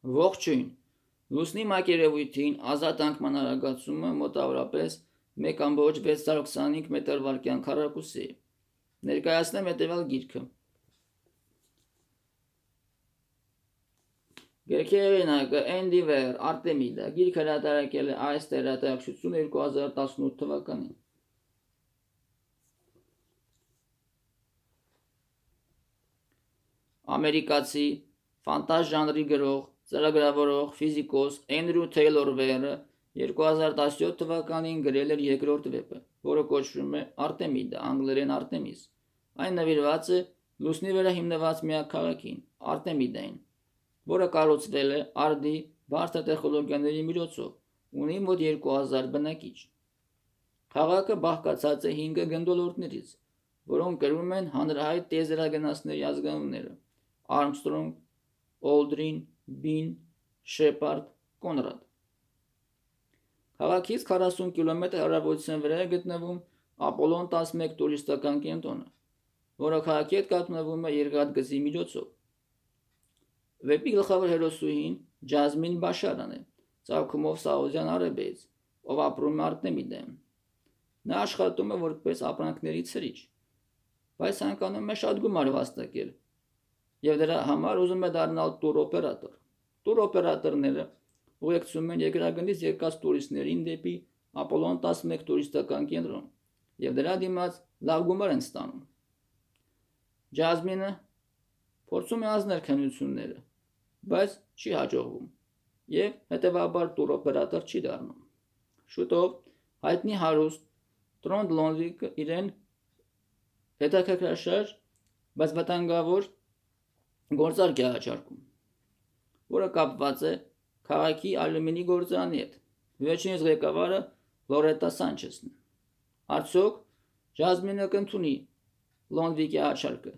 Ողջույն։ Լուսնի մակերևույթին ազատ անկման արագացումը մոտավորապես 1,625 մետր/վայրկյան քառակուսի է։ Ներկայացնեմ հետևյալ գիրքը։ Գրքի հեղինակը Էնդի Վեր, Արտեմիդա, գիրքը հրատարակել է այս հրատարակչությունը 2018 թվականին։ Ամերիկացի ֆանտազ ժանրի գրող, ծրագրավորող, ֆիզիկոս Էնդրյու Թեյլոր Վերը 2017 թվականին գրել էր երկրորդ վեպը, որը կոչվում է Արտեմիդա, անգլերեն Արտեմիս։ Այն նվիրված է լուսնի վրա հիմնված միակ քաղաքին, Արտեմիդային, որը կառուցվել է արդի բարձր տեխնոլոգիաների միջոցով, ունի մոտ 2000 բնակիչ։ Քաղաքը բաղկացած է 5 գնդոլորտներից, որոնք կրում են հանրահայտ տիեզերագնացների ազգանունները՝ Արմստրոնգ, Օլդրին, Բին, Շեպարդ, Կոնրադ։ Քաղաքից 40 կիլոմետր հարավության վրա է գտնվում Ապոլոն 11 տուրիստական կենտրոնը, որը քաղաքի հետ կապնվում է երկաթգծի միջոցով։ Վեպի գլխավոր հերոսուհին Ջազմին Բաշարան է, ծագումով Սաուդյան Արաբիայից, ով ապրում է Արտեմիդայում։ Նա աշխատում է որպես ապրանքների ցրիչ, բայց ցանկանում է շատ գումար վաստակել եւ դրա համար ուզում է դառնալ տուրօպերատոր։ Տուրօպերատորները ուղեկցում են երկրագնդից եկած տուրիստներին դեպի Ապոլոն 11 տուրիստական կենտրոն եւ դրա դիմաց լավ գումար են ստանում։ Ջազմինը փորձում է անցնել քննությունները, բայց չի հաջողվում եւ հետեւաբար տուրօպերատոր չի դառնում։ Շուտով հայտնի հարուստ Տրոնդ Լոնվիկը իրեն հետաքրքրաշարժ, բայց վտանգավոր գործարք է առաջարկում, որը կապված է քաղաքի ալյումինի գործարանի հետ։ Վերջինիս ղեկավարը Լորետա Սանչեսն է։ Արդյոք Ջազմինը կընդունի Լոնվիկի առաջարկը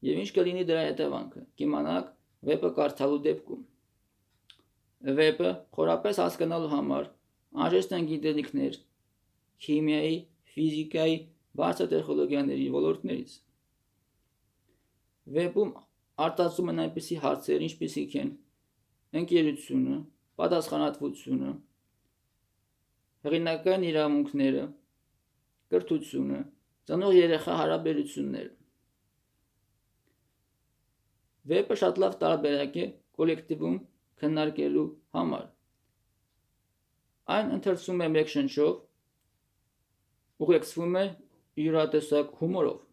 եւ ինչ կլինի դրա հետևանքը, կիմանաք վեպը կարդալու դեպքում։ Վեպը խորապես հասկանալու համար անհրաժեշտ են գիտելիքներ քիմիայի, ֆիզիկայի, բարձր տեխնոլոգիաների ոլորտներից։ Վեպում արտացում են այնպիսի հարցեր, ինչպիսիք են ընկերությունը, պատասխանատվությունը, հեղինակային իրավունքները, կրթությունը, ծնող-երեխա հարաբերությունները։ Վեպը շատ լավ տարբերակ է կոլեկտիվում քննարկելու համար։ Այն ընթերցվում է մեկ շնչով, ուղեկցվում է յուրատեսակ հումորով։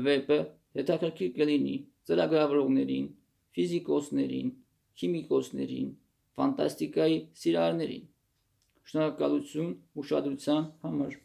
Վեպը հետաքրքիր կլինի ծրագրավորողներին, ֆիզիկոսներին, քիմիկոսներին, ֆանտաստիկայի սիրահարներին։ Շնորհակալություն ուշադրության համար։